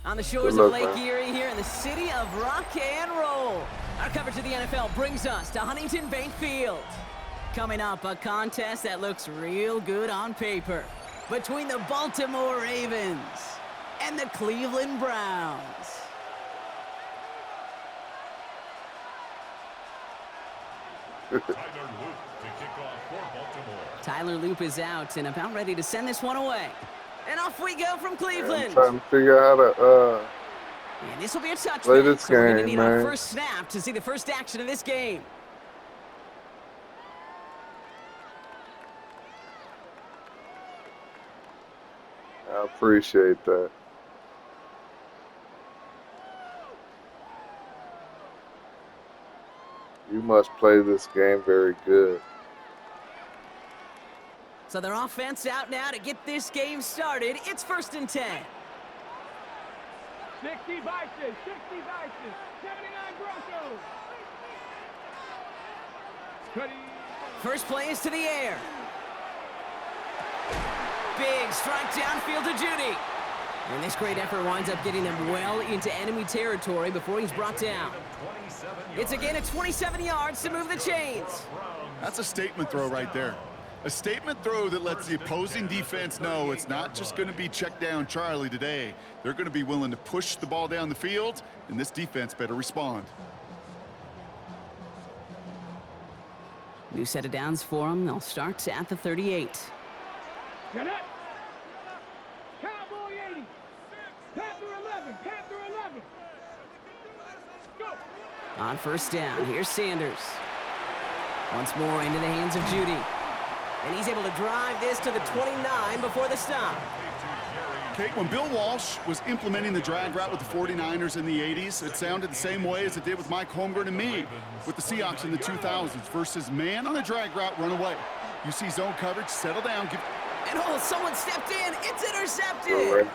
On the shores of Lake Erie here in the city of rock and roll. Our coverage of the NFL brings us to Huntington Bank Field. Coming up, a contest that looks real good on paper between the Baltimore Ravens and the Cleveland Browns. Tyler Loop is out and about ready to send this one away. And off we go from Cleveland. I'm trying to figure out how to and this will be a touchdown. play this so we're going to game, need our man. first snap to see the first action of this game. I appreciate that. You must play this game very good. So their offense out now to get this game started. It's 1st and 10. 60 Vikings, 79 Broncos. First play is to the air. Big strike downfield to Judy. And this great effort winds up getting them well into enemy territory before he's brought down. It's again at 27 yards to move the chains. That's a statement throw right there. A statement throw that lets the opposing defense know it's not just going to be check down Charlie today. They're going to be willing to push the ball down the field, and this defense better respond. New set of downs for them. They'll start at the 38. Get it. Cowboy 80. Panther 11. Panther 11. Go. On first down, here's Sanders. Once more into the hands of Judy. And he's able to drive this to the 29 before the stop. Kate, when Bill Walsh was implementing the drag route with the 49ers in the 80s, it sounded the same way as it did with Mike Holmgren and me with the Seahawks in the 2000s versus man on a drag route, run away. You see zone coverage, settle down. And someone stepped in. It's intercepted.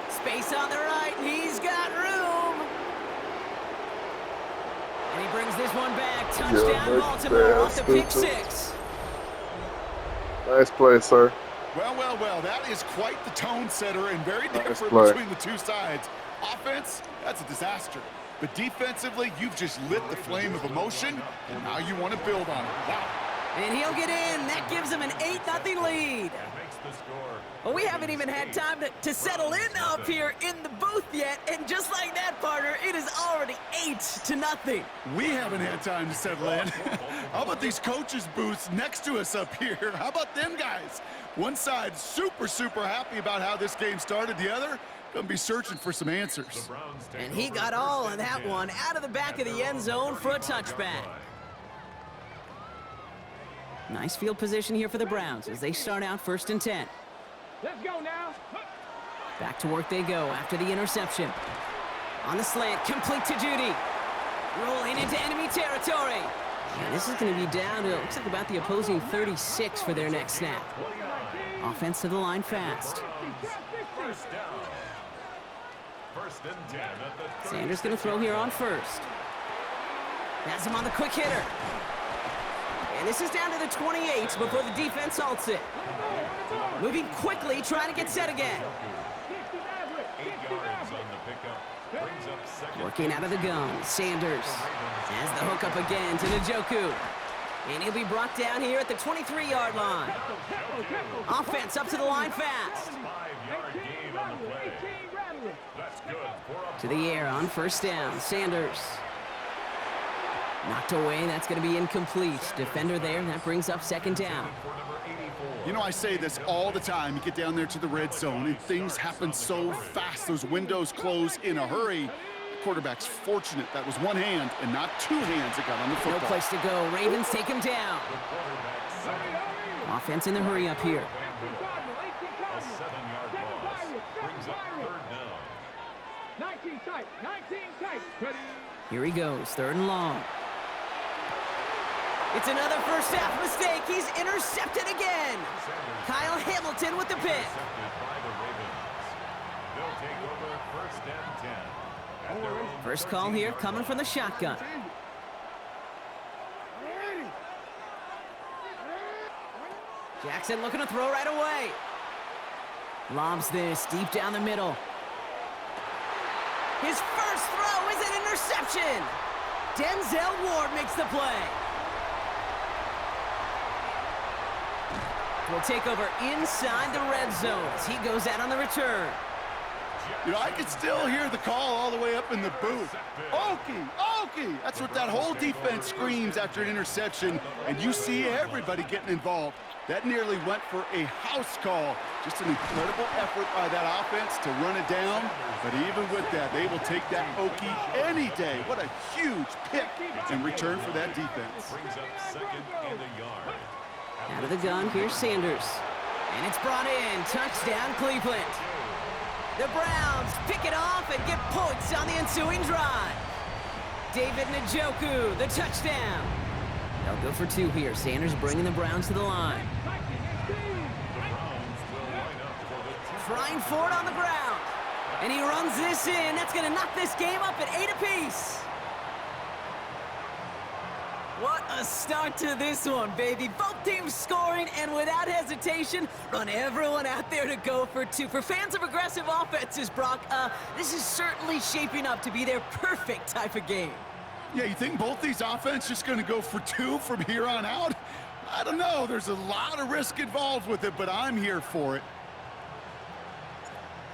Space on the right. He's got room. And he brings this one back. Touchdown, Baltimore off the pick six. Nice play, sir. Well, that is quite the tone setter and very different between the two sides. Offense, that's a disaster. But defensively, you've just lit the flame of emotion, and now you want to build on it. Wow. And he'll get in. That gives him an 8-0 lead. Well, we haven't even had time to settle in up here in the booth yet. And just like that, partner, it is already 8-0. We haven't had time to settle in. How about these coaches' booths next to us up here? How about them guys? One side super happy about how this game started. The other gonna be searching for some answers. And he got all of that one out of the back of the end zone for a touchback. Nice field position here for the Browns as they start out 1st and 10. Let's go now. Back to work they go after the interception. On the slant, complete to Judy. Rolling into enemy territory. And this is going to be down to, looks like about the opposing 36 for their next snap. Offense to the line fast. Sanders going to throw here on first. Has him on the quick hitter. And this is down to the 28 before the defense halts it. Moving quickly, trying to get set again. Working out of the gun, Sanders has the hook up again to Njoku. And he'll be brought down here at the 23-yard line. Offense up to the line fast. To the air on first down, Sanders. Knocked away, that's going to be incomplete. Defender there, that brings up 2nd down. You know, I say this all the time. You get down there to the red zone, and things happen so fast. Those windows close in a hurry. The quarterback's fortunate that was one hand and not two hands that got on the football. No place to go. Ravens take him down. Offense in the hurry up here. Here he goes, 3rd and long. It's another first half mistake. He's intercepted again. Kyle Hamilton with the pick. First call here coming from the shotgun. Jackson looking to throw right away. Lobs this deep down the middle. His first throw is an interception. Denzel Ward makes the play. Will take over inside the red zone as he goes out on the return. You know, I can still hear the call all the way up in the booth. Okie, Okie! That's what that whole defense screams after an interception, and you see everybody getting involved. That nearly went for a house call. Just an incredible effort by that offense to run it down. But even with that, they will take that Okie any day. What a huge pick in return for that defense. Brings up second and a yard. Out of the gun, here's Sanders. And it's brought in. Touchdown, Cleveland. The Browns pick it off and get points on the ensuing drive. David Njoku, the touchdown. They'll go for 2 here. Sanders bringing the Browns to the line. Frying Ford on the ground. And he runs this in. That's going to knock this game up at 8 apiece. What a start to this one, baby. Both teams scoring, and without hesitation, run everyone out there to go for 2. For fans of aggressive offenses, Brock, this is certainly shaping up to be their perfect type of game. Yeah, you think both these offenses just going to go for 2 from here on out? I don't know. There's a lot of risk involved with it, but I'm here for it.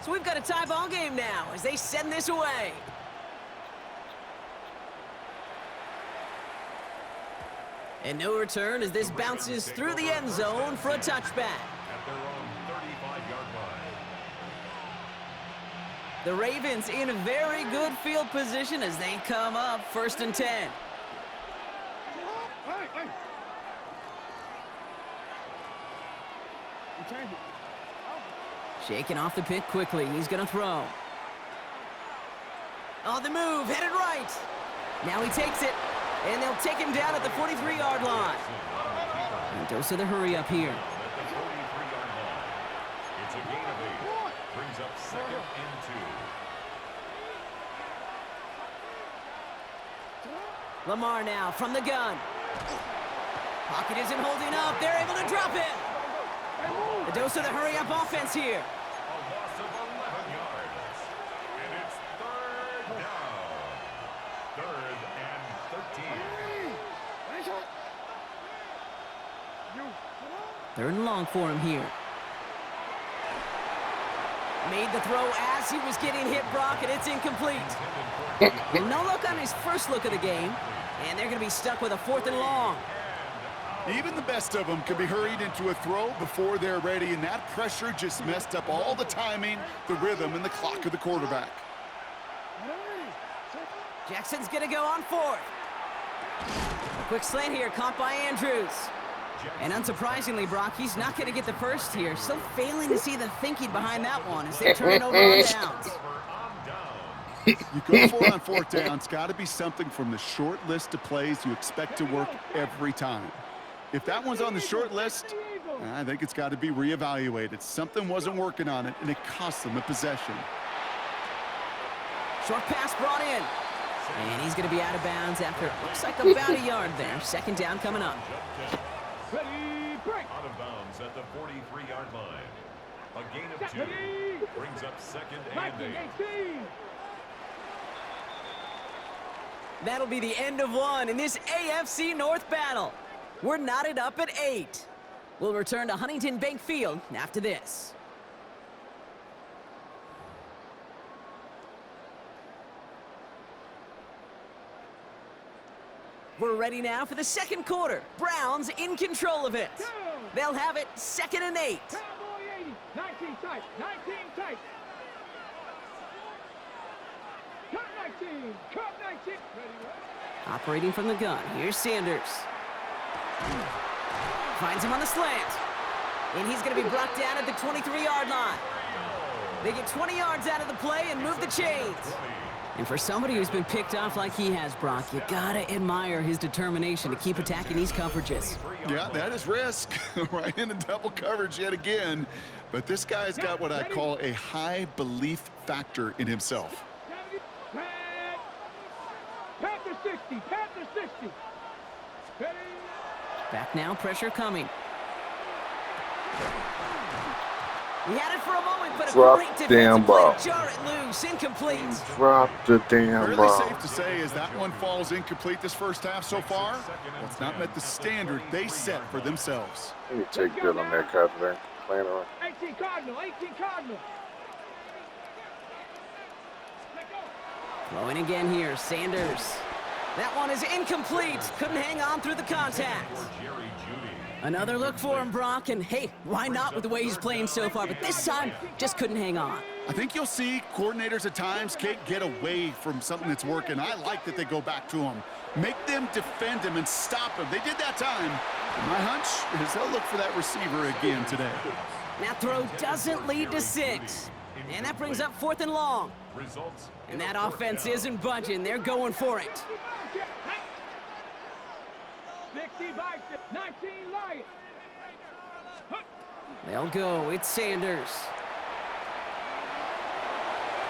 So we've got a tie ball game now as they send this away. And no return as this bounces through the end zone for a touchback. At their own 35-yard line. The Ravens in a very good field position as they come up 1st and 10. Shaking off the pick quickly. He's going to throw. On the move, headed right. Now he takes it. And they'll take him down at the 43-yard line. And Dosa the hurry up here. At the 43-yard line. It's a gain of 8. Brings up second and 2. Lamar now from the gun. Pocket isn't holding up. They're able to drop it. The Dosa the hurry up offense here. A loss of 11 yards. And it's 3rd down. 3rd and 13. 3rd and long for him here. Made the throw as he was getting hit, Brock, and it's incomplete. No look on his first look of the game, and they're going to be stuck with a 4th and long. Even the best of them can be hurried into a throw before they're ready, and that pressure just messed up all the timing, the rhythm, and the clock of the quarterback. Jackson's going to go on 4th. A quick slant here, caught by Andrews. And unsurprisingly, Brock, he's not going to get the first here. Still failing to see the thinking behind that one as they turn it over on downs. You go for it on 4th down. It's got to be something from the short list of plays you expect to work every time. If that one's on the short list, I think it's got to be reevaluated. Something wasn't working on it, and it cost them a possession. Short pass brought in. And he's going to be out of bounds after it looks like about a yard there. 2nd down coming up. Ready, break. Out of bounds at the 43-yard line. A gain of 2. Brings up second and 8. 18. That'll be the end of one in this AFC North battle. We're knotted up at 8. We'll return to Huntington Bank Field after this. We're ready now for the 2nd quarter. Browns in control of it. They'll have it 2nd and 8. Cowboy 80. 19 tight. 19 tight. Cut 19. Cut 19. Ready, Operating from the gun, here's Sanders. Finds him on the slant. And he's going to be brought down at the 23-yard line. They get 20 yards out of the play and move the chains. And for somebody who's been picked off like he has, Brock, you gotta admire his determination to keep attacking these coverages. Yeah, that is risk. Right into double coverage yet again. But this guy's got what I call a high belief factor in himself. Panther 60. Panther 60. Ready. Back now, pressure coming. He had it for a moment, but Drop a great the defensive damn play ball. to jar it loose. Incomplete. Drop the damn Fairly ball. safe to say as that one falls incomplete this first half so far. Well, it's not met the standard they set for themselves. Let me take good on that cut there. Playing around. 18 Cardinal, 18 Cardinal. Throwing again here, Sanders. That one is incomplete. Couldn't hang on through the contact. Another look for him, Brock, and hey, why not with the way he's playing so far? But this time, just couldn't hang on. I think you'll see coordinators at times can't get away from something that's working. I like that they go back to him. Make them defend him and stop him. They did that time. My hunch is they'll look for that receiver again today. That throw doesn't lead to 6. And that brings up 4th and long. And that offense isn't budging. They're going for it. 60 by 19 Lions. They'll go. It's Sanders.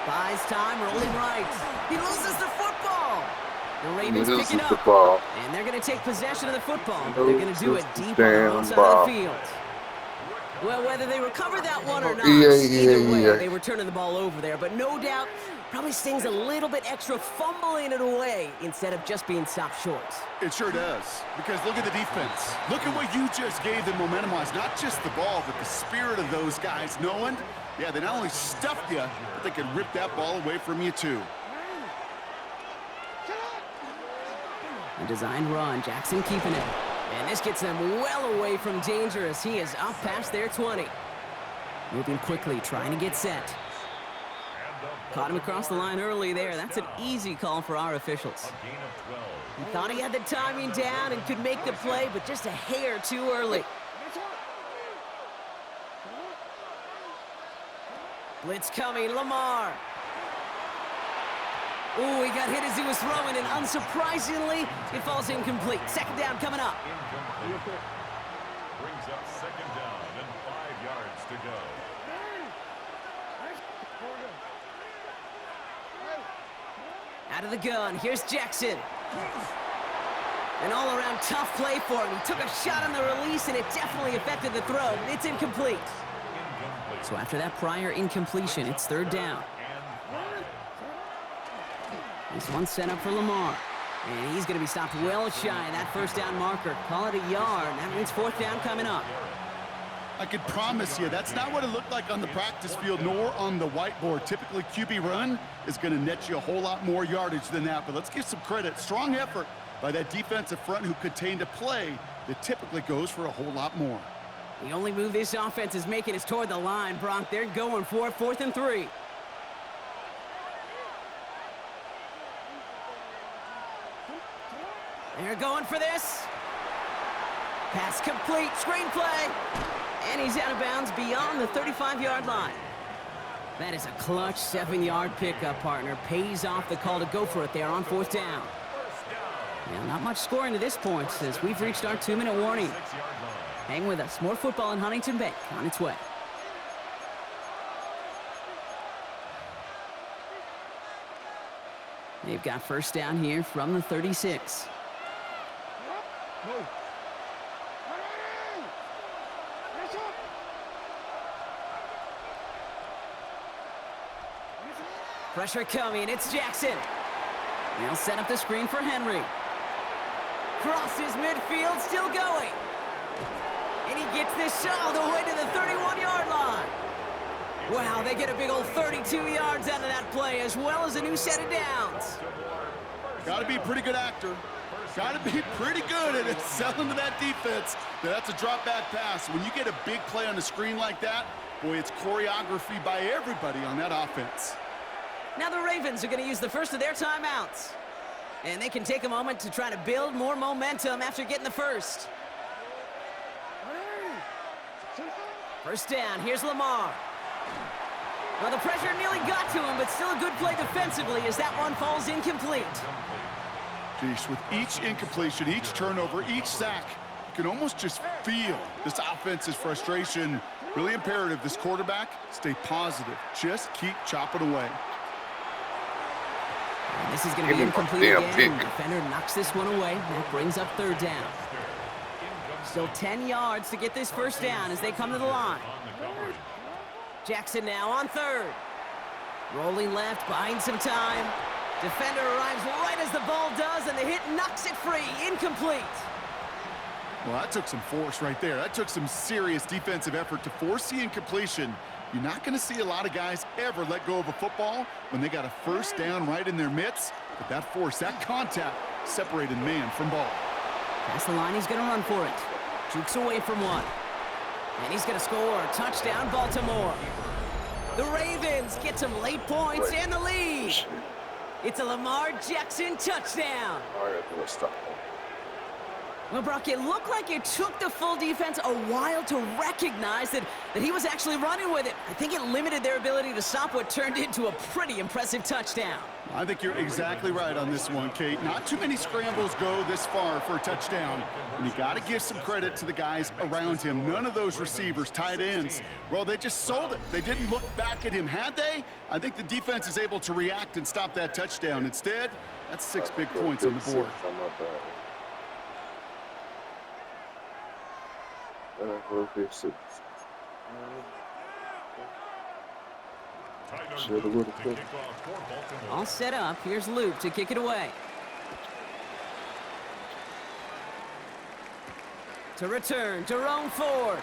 Buys time, rolling right. He loses the football. The Ravens pick it up. Ball. And they're going to take possession of the football. They're going to do it deep on the Damn wrong side ball. of the field. Well, whether they recover that one or not, either way, they were turning the ball over there. But no doubt, probably stings a little bit extra fumbling it away instead of just being stopped short. It sure does, because look at the defense. Look at what you just gave them momentum-wise. Not just the ball, but the spirit of those guys knowing, yeah, they not only stuffed you, but they could rip that ball away from you too. A designed run, Jackson keeping it. And this gets them well away from danger as he is up past their 20. Moving quickly, trying to get set. Caught him across the line early there. That's an easy call for our officials. He thought he had the timing down and could make the play, but just a hair too early. Blitz coming, Lamar. Ooh, he got hit as he was throwing, and unsurprisingly, it falls incomplete. 2nd down coming up. Brings up 2nd down and 5 yards to go. Out of the gun, here's Jackson. An all-around tough play for him. He took a shot on the release, and it definitely affected the throw. It's incomplete. So after that prior incompletion, it's 3rd down. This one set up for Lamar. And he's going to be stopped well shy of that 1st down marker. Call it a yard. That means 4th down coming up. I could promise you that's not what it looked like on the practice field nor on the whiteboard. Typically, QB run is going to net you a whole lot more yardage than that. But let's give some credit. Strong effort by that defensive front who contained a play that typically goes for a whole lot more. The only move this offense is making is toward the line, Brock. They're going for it, 4th and 3. They're going for this. Pass complete, screenplay. And he's out of bounds beyond the 35-yard line. That is a clutch 7-yard pickup, partner. Pays off the call to go for it there on 4th down. Now, not much scoring to this point as we've reached our 2-minute warning. Hang with us. More football in Huntington Bank on its way. They've got 1st down here from the 36. Pressure coming, it's Jackson. He'll set up the screen for Henry. Crosses midfield, still going. And he gets this shot all the way to the 31-yard line. Wow, they get a big old 32 yards out of that play, as well as a new set of downs. Got to be a pretty good actor. Got to be pretty good at selling to that defense. That's a drop back pass. When you get a big play on the screen like that, boy, it's choreography by everybody on that offense. Now the Ravens are going to use the first of their timeouts. And they can take a moment to try to build more momentum after getting the first. 1st down, here's Lamar. Well, the pressure nearly got to him, but still a good play defensively as that one falls incomplete. Geez, with each incompletion, each turnover, each sack, you can almost just feel this offense's frustration. Really imperative, this quarterback, stay positive. Just keep chopping away. And this is going to be incomplete again. The defender knocks this one away. That brings up 3rd down. Still 10 yards to get this 1st down as they come to the line. Jackson now on third. Rolling left, buying some time. Defender arrives right as the ball does, and the hit knocks it free. Incomplete. Well, that took some force right there. That took some serious defensive effort to force the incompletion. You're not going to see a lot of guys ever let go of a football when they got a first down right in their midst. But that force, that contact, separated man from ball. Past the line, he's going to run for it. Jukes away from one. And he's going to score. Touchdown, Baltimore. The Ravens get some late points and the lead. It's a Lamar Jackson touchdown. I got to stop. Well, Brock, it looked like it took the full defense a while to recognize that he was actually running with it. I think it limited their ability to stop what turned into a pretty impressive touchdown. I think you're exactly right on this one, Kate. Not too many scrambles go this far for a touchdown. And you got to give some credit to the guys around him. None of those receivers, tight ends, well, they just sold it. They didn't look back at him. Had they? I think the defense is able to react and stop that touchdown. Instead, that's 6 big points on the board. All set up. Here's Luke to kick it away. To return, Jerome Ford.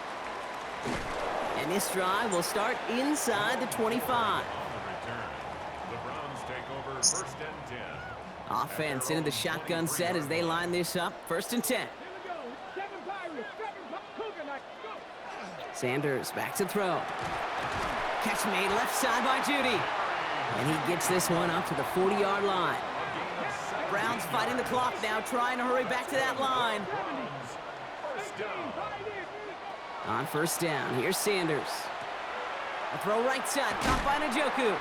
And this drive will start inside the 25. The Browns take over first and 10. Offense into the shotgun set as they line this up. First and 10. Here we go. 7 Pirates, 7 Coconut. Go. Sanders back to throw. Catch made left side by Judy. And he gets this one up to the 40-yard line. Browns fighting the clock now, trying to hurry back to that line. First down. On first down, here's Sanders. A throw right side, caught by Njoku.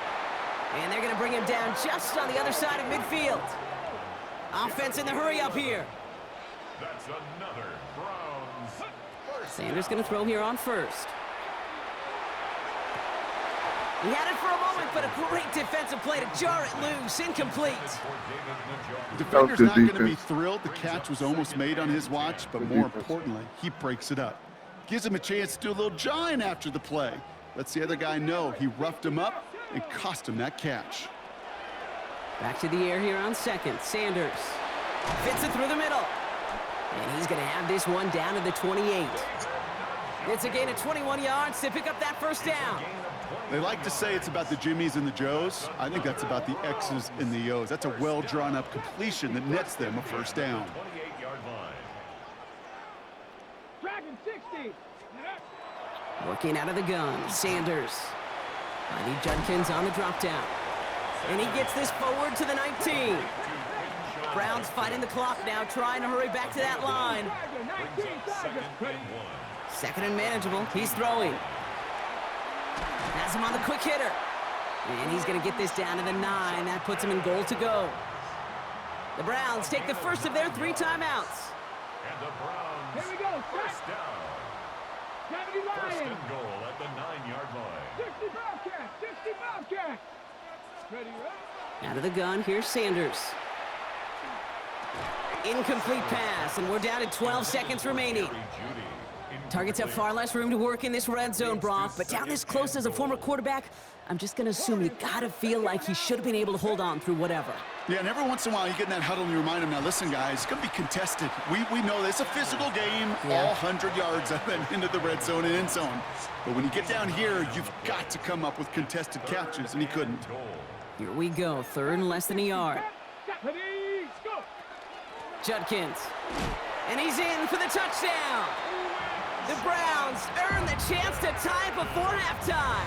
And they're going to bring him down just on the other side of midfield. Offense in the hurry up here. That's another Browns. First Sanders going to throw here on first. He had it for a moment, but a great defensive play to jar it loose. Incomplete. The defender's not going to be thrilled. The catch was almost made on his watch, but more importantly, he breaks it up. Gives him a chance to do a little jawing after the play. Lets the other guy know he roughed him up and cost him that catch. Back to the air here on second. Sanders fits it through the middle. And he's going to have this one down to the 28. It's a gain of 21 yards to pick up that first down. They like to say it's about the Jimmies and the Joes. I think that's about the X's and the O's. That's a well-drawn-up completion that nets them a first down. 28-yard line. Dragon 60. Working out of the gun, Sanders. I need Judkins on the drop down. And he gets this forward to the 19. Browns fighting the clock now, trying to hurry back to that line. Second and manageable. He's throwing. Has him on the quick hitter. And he's going to get this down to the 9. That puts him in goal to go. The Browns take the first of their 3 timeouts. And the Browns. Here we go. First down. 70 First Lions. and goal at the 9-yard line. 60 Bobcats. 60 Bobcats. Ready, right? Out of the gun, here's Sanders. Incomplete pass, and we're down to 12 seconds remaining. Targets have far less room to work in this red zone, Brock, but down this close as a former quarterback, I'm just going to assume you got to feel like he should have been able to hold on through whatever. Yeah, and every once in a while you get in that huddle and you remind him, now listen, guys, it's going to be contested. We know this. It's a physical game, all 100 yards up and into the red zone and end zone. But when you get down here, you've got to come up with contested catches, and he couldn't. Here we go, third and less than a yard. Ready, go. Judkins, and he's in for the touchdown. The Browns earn the chance to tie before halftime.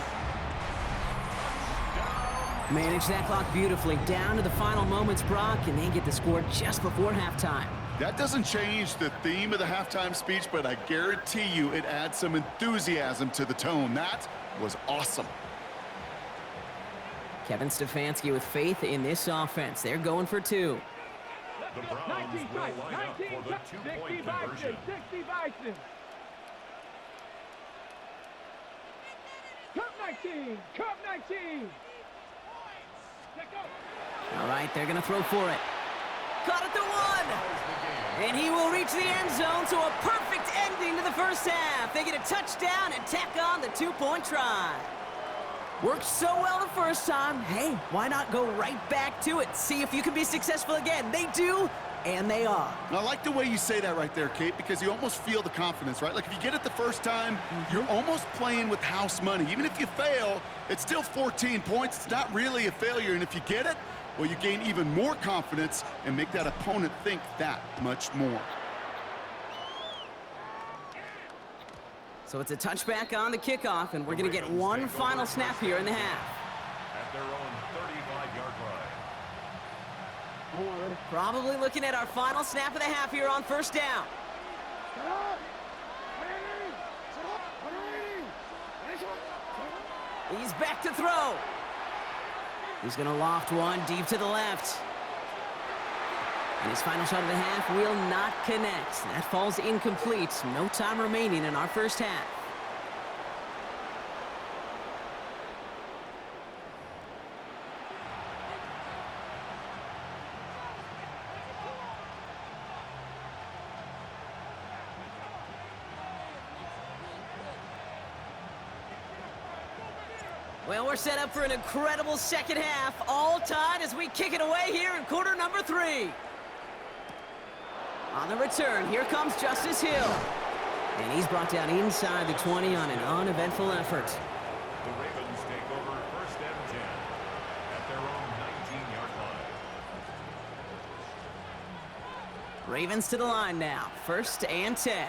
Manage that clock beautifully down to the final moments, Brock, and they get the score just before halftime. That doesn't change the theme of the halftime speech, but I guarantee you it adds some enthusiasm to the tone. That was awesome. Kevin Stefanski with faith in this offense. They're going for 2. The Browns will line up for the 2-point conversion. 60 Bison. Cup 19. Cup 19. Let go. All right, they're going to throw for it. Caught at the 1. And he will reach the end zone, so a perfect ending to the first half. They get a touchdown and tack on the 2-point try. Worked so well the first time. Hey, why not go right back to it? See if you can be successful again. They do, and they are. And I like the way you say that right there, Kate, because you almost feel the confidence, right? Like if you get it the first time, you're almost playing with house money. Even if you fail, it's still 14 points. It's not really a failure. And if you get it, well, you gain even more confidence and make that opponent think that much more. So it's a touchback on the kickoff, and we're going to get one final snap here in the half. At their own 35-yard line. Probably looking at our final snap of the half here on first down. He's back to throw. He's going to loft one deep to the left. And his final shot of the half will not connect. That falls incomplete. No time remaining in our first half. Well, we're set up for an incredible second half. All tied as we kick it away here in quarter number 3. On the return, here comes Justice Hill. And he's brought down inside the 20 on an uneventful effort. The Ravens take over first and 10 at their own 19-yard line. Ravens to the line now. First and 10.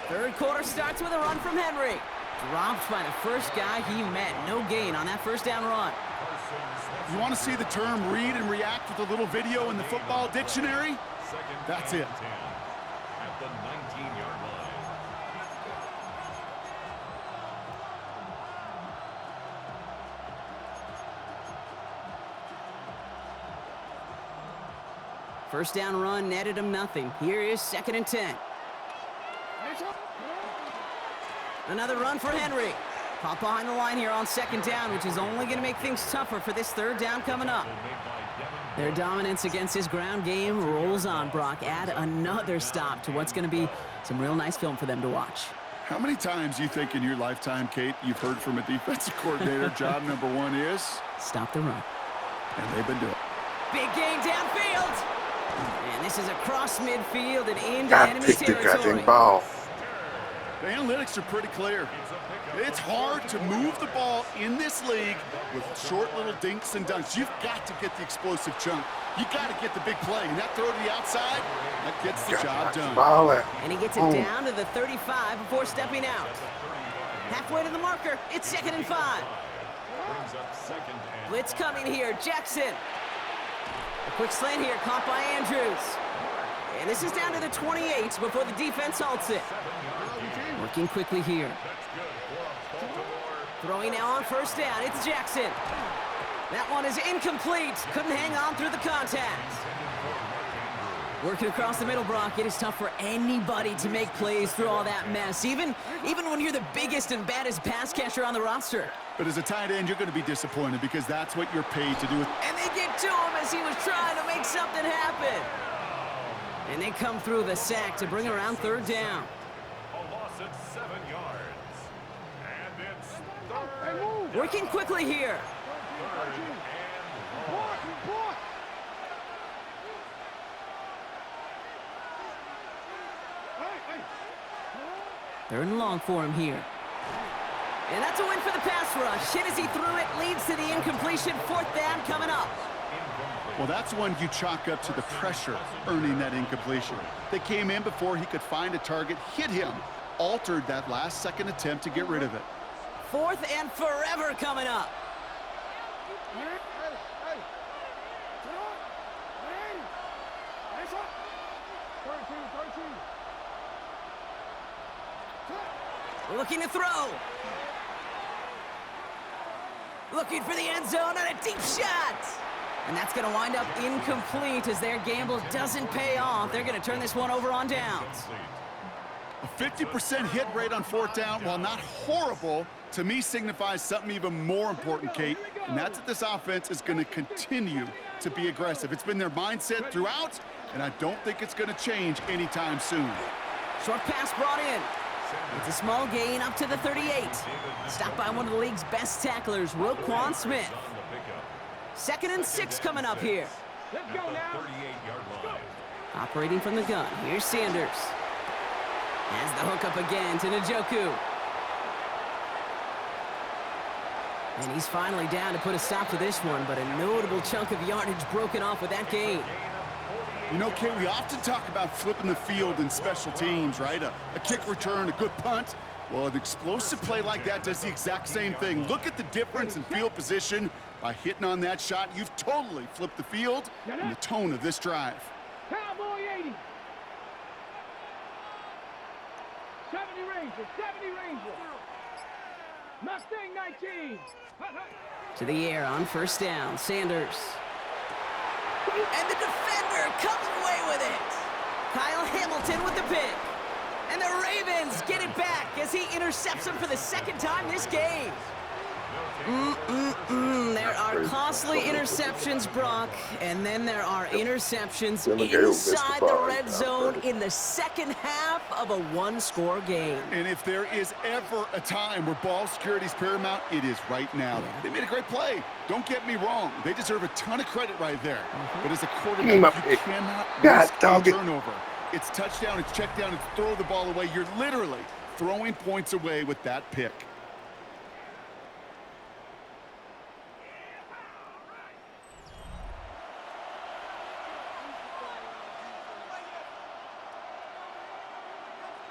Third quarter starts with a run from Henry. Dropped by the first guy he met. No gain on that first down run. You want to see the term read and react with a little video in the football dictionary? That's it. At the 19-yard line. First down run netted him nothing. Here is second and 10. Another run for Henry. Pop behind the line here on second down, which is only going to make things tougher for this third down coming up. Their dominance against his ground game rolls on, Brock. Add another stop to what's going to be some real nice film for them to watch. How many times do you think in your lifetime, Kate, you've heard from a defensive coordinator, job number 1 is? Stop the run. And they've been doing it. Big gain downfield. And this is across midfield and into God, enemy pick the territory. goddamn ball. The analytics are pretty clear. It's hard to move the ball in this league with short little dinks and dunks. You've got to get the explosive chunk. You got to get the big play. And that throw to the outside, that gets the job done. Ball at. And he gets it down to the 35 before stepping out. Halfway to the marker, it's second and 5. Brings up second and Blitz coming here, Jackson. A quick slant here, caught by Andrews. And this is down to the 28 before the defense halts it. Working quickly here. Throwing now on first down, it's Jackson. That one is incomplete. Couldn't hang on through the contact. Working across the middle, Brock. It is tough for anybody to make plays through all that mess, even when you're the biggest and baddest pass catcher on the roster. But as a tight end, you're going to be disappointed because that's what you're paid to do. And they get to him as he was trying to make something happen. And they come through the sack to bring around third down. a loss at 7 yards. And it's third. Working quickly here. Third and long. Third and long for him here. And that's a win for the pass rush. Hit as he threw it, leads to the incompletion. Fourth down coming up. Well, that's one you chalk up to the pressure earning that incompletion. They came in before he could find a target, hit him, altered that last second attempt to get rid of it. Fourth and forever coming up. Looking to throw. Looking for the end zone on a deep shot. And that's going to wind up incomplete as their gamble doesn't pay off. They're going to turn this one over on downs. A 50% hit rate on 4th down, while not horrible, to me signifies something even more important, Kate, and that's that this offense is going to continue to be aggressive. It's been their mindset throughout, and I don't think it's going to change anytime soon. Short pass brought in. It's a small gain up to the 38. Stopped by one of the league's best tacklers, Roquan Smith. 2nd and 6 coming up here. Let's go now. Operating from the gun, here's Sanders. Has the hook up again to Njoku. And he's finally down to put a stop to this one, but a notable chunk of yardage broken off with that gain. You know, Kate, we often talk about flipping the field in special teams, right? A kick return, a good punt. Well, an explosive play like that does the exact same thing. Look at the difference in field position. By hitting on that shot, you've totally flipped the field and the tone of this drive. Cowboy 80. 70 Ranger, 70 Ranger. Mustang 19. To the air on 1st down, Sanders. And the defender comes away with it. Kyle Hamilton with the pick. And the Ravens get it back as he intercepts him for the 2nd time this game. There are costly interceptions, Brock, and then there are interceptions inside the red zone in the 2nd half of a 1-score game. And if there is ever a time where ball security is paramount, it is right now. They made a great play. Don't get me wrong. They deserve a ton of credit right there. But as a quarterback, you cannot risk a turnover. It's touchdown, it's check down, it's throw the ball away. You're literally throwing points away with that pick.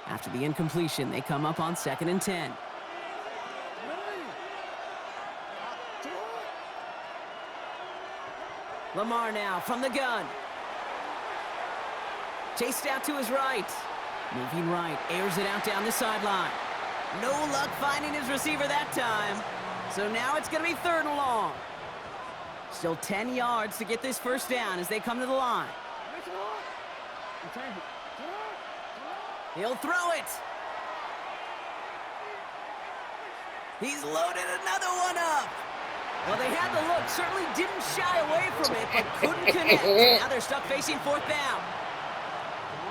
After the incompletion, they come up on 2nd and 10. Lamar now from the gun. Chased out to his right. Moving right, airs it out down the sideline. No luck finding his receiver that time. So now it's going to be 3rd and long. Still 10 yards to get this 1st down as they come to the line. He'll throw it. He's loaded another one up. Well, they had the look, certainly didn't shy away from it, but couldn't connect. Now they're stuck facing 4th down.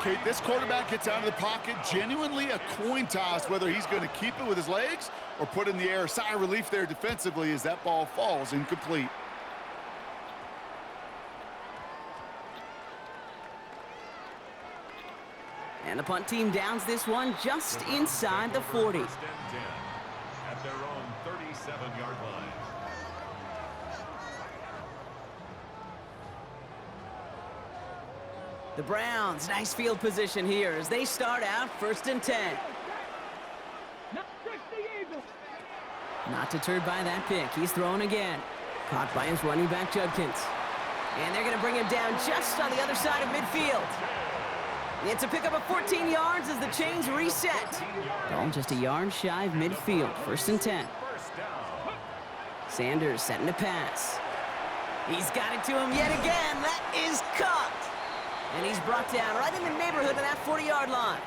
Kate, this quarterback gets out of the pocket, genuinely a coin toss, whether he's going to keep it with his legs or put it in the air. Sigh of relief there defensively as that ball falls incomplete. And the punt team downs this one just inside the 40. At their own 37-yard line. The Browns, nice field position here as they start out 1st and 10. Not deterred by that pick. He's thrown again. Caught by his running back, Judkins. And they're going to bring him down just on the other side of midfield. It's a pickup of 14 yards as the chains reset. Ball just a yard shy of midfield. 1st and 10. Sanders setting to pass. He's got it to him yet again. That is caught. And he's brought down right in the neighborhood of that 40-yard line.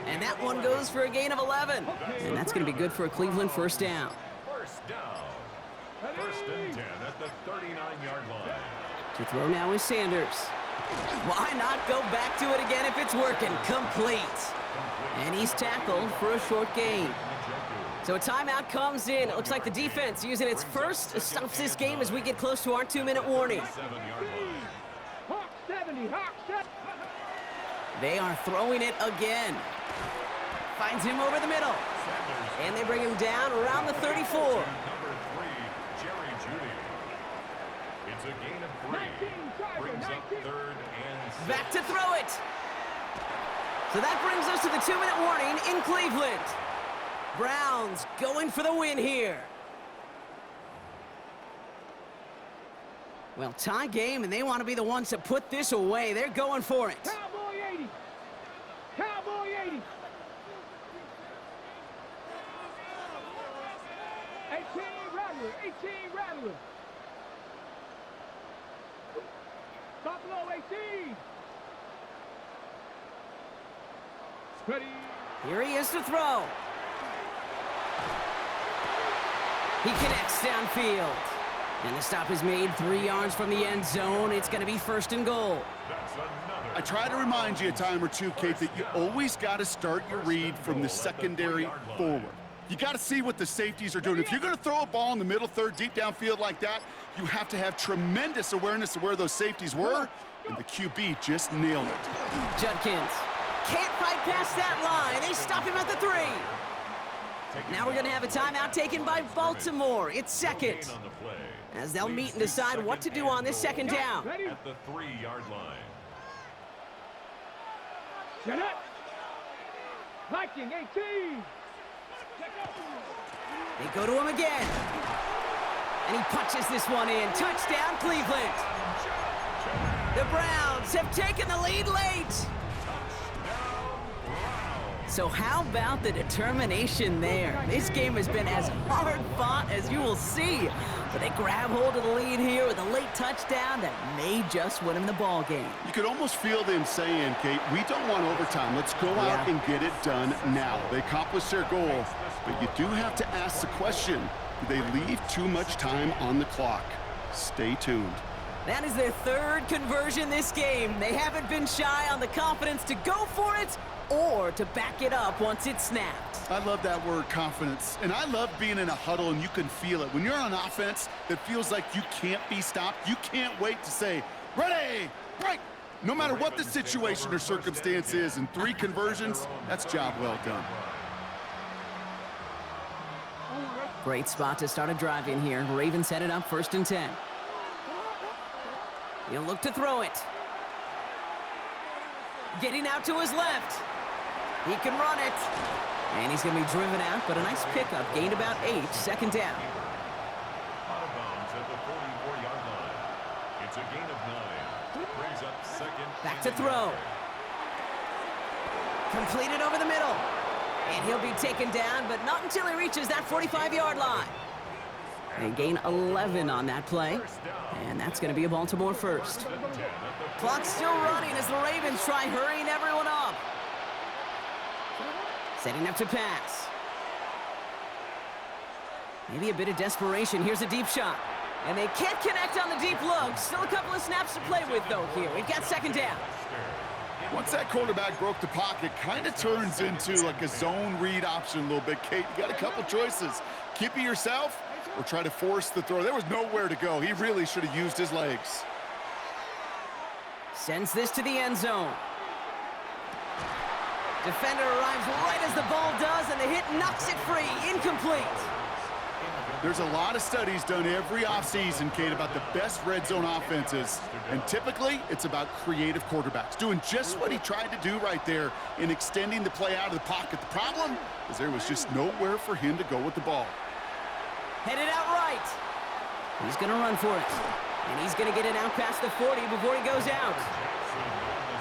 And that one goes for a gain of 11. And that's going to be good for a Cleveland 1st down. 1st down. 1st and 10 at the 39-yard line. To throw now is Sanders. Why not go back to it again if it's working? Complete. And he's tackled for a short gain. So a timeout comes in. It looks like the defense using its first stops this game as we get close to our 2-minute warning. Hawk 70, Hawk 70. They are throwing it again. Finds him over the middle. And they bring him down around the 34. Number 3, Jerry Judy. It's a gain of 3. Brings up 3rd and 6. Back to throw it. So that brings us to the 2-minute warning in Cleveland. Browns going for the win here. Well, tie game, and they want to be the ones to put this away. They're going for it. Cowboy 80. Cowboy 80. 18 Rattler. 18 Rattler. Buffalo 18. Ready. Here he is to throw. He connects downfield. And the stop is made 3 yards from the end zone. It's going to be 1st and goal. I try to remind you a time or two, Kate, that you always got to start your read from the secondary forward. You got to see what the safeties are doing. If you're going to throw a ball in the middle third, deep downfield like that, you have to have tremendous awareness of where those safeties were, and the QB just nailed it. Judkins can't fight past that line. They stop him at the 3. Now we're going to have a timeout taken by Baltimore. It's 2nd, as they'll meet and decide what to do on this 2nd down. At the 3-yard line. Set up. Viking 18. They go to him again. And he punches this one in. Touchdown, Cleveland. The Browns have taken the lead late. So how about the determination there? This game has been as hard fought as you will see. But they grab hold of the lead here with a late touchdown that may just win them the ball game. You could almost feel them saying, Kate, we don't want overtime. Let's go out and get it done now. They accomplished their goal, but you do have to ask the question, do they leave too much time on the clock? Stay tuned. That is their 3rd conversion this game. They haven't been shy on the confidence to go for it or to back it up once it's snapped. I love that word, confidence. And I love being in a huddle and you can feel it. When you're on offense, it feels like you can't be stopped. You can't wait to say, ready, right. No matter what the situation or circumstance is, in 3 conversions, that's job well done. Great spot to start a drive in here. Ravens headed up 1st and 10. He'll look to throw it. Getting out to his left. He can run it. And he's going to be driven out, but a nice pickup. Gained about 8, 2nd down. Out of bounds at the 44-yard line. It's a gain of 9. Brings up 2nd. Back to throw. Completed over the middle. And he'll be taken down, but not until he reaches that 45-yard line. They gain 11 on that play. And that's going to be a Baltimore 1st. Clock's still running as the Ravens try hurrying everyone up. Setting up to pass. Maybe a bit of desperation. Here's a deep shot. And they can't connect on the deep look. Still a couple of snaps to play with, though, here. We've got 2nd down. Once that quarterback broke the pocket, kind of turns into like a zone read option a little bit. Kate, you got a couple choices. Keep it yourself or try to force the throw. There was nowhere to go. He really should have used his legs. Sends this to the end zone. Defender arrives right as the ball does, and the hit knocks it free. Incomplete. There's a lot of studies done every offseason, Kate, about the best red zone offenses. And typically, it's about creative quarterbacks, doing just what he tried to do right there in extending the play out of the pocket. The problem is there was just nowhere for him to go with the ball. Headed out right. He's going to run for it. And he's going to get it out past the 40 before he goes out.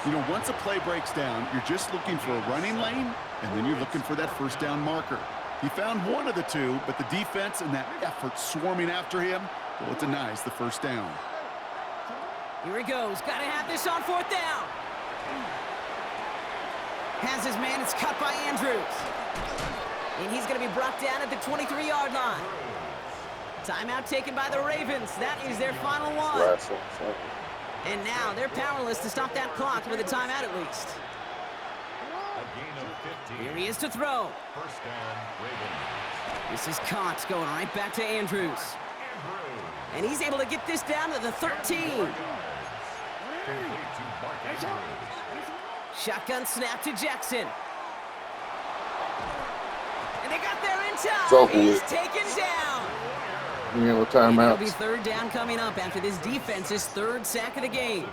You know, once a play breaks down, you're just looking for a running lane, and then you're looking for that 1st down marker. He found one of the 2, but the defense and that effort swarming after him, well, it denies the 1st down. Here he goes. Got to have this on 4th down. Has his man. It's cut by Andrews. And he's going to be brought down at the 23-yard line. Timeout taken by the Ravens. That is their final one. And now they're powerless to stop that clock with a timeout at least. Here he is to throw. 1st down, Ravens. This is caught, going right back to Andrews. And he's able to get this down to the 13. Shotgun snap to Jackson. And they got there in time. He's taken down. Yeah, with It'll timeouts. be 3rd down coming up after this defense's 3rd sack of the game.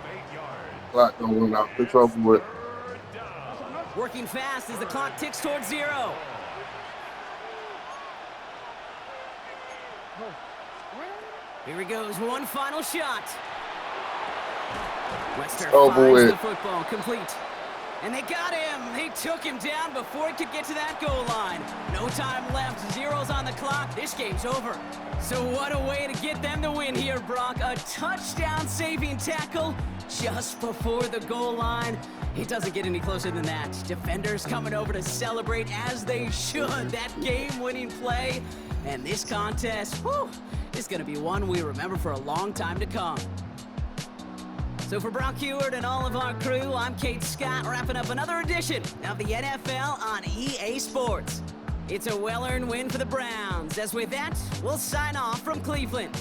Clock going out. It's over with. Working fast as the clock ticks towards 0. Here he goes, one final shot. Wester fires the football, complete. And they got him. They took him down before he could get to that goal line. No time left. Zeros on the clock. This game's over. So what a way to get them to win here, Brock. A touchdown-saving tackle just before the goal line. It doesn't get any closer than that. Defenders coming over to celebrate as they should. That game-winning play. And this contest, whew, is going to be one we remember for a long time to come. So for Brock Heward and all of our crew, I'm Kate Scott, wrapping up another edition of the NFL on EA Sports. It's a well-earned win for the Browns. As with that, we'll sign off from Cleveland.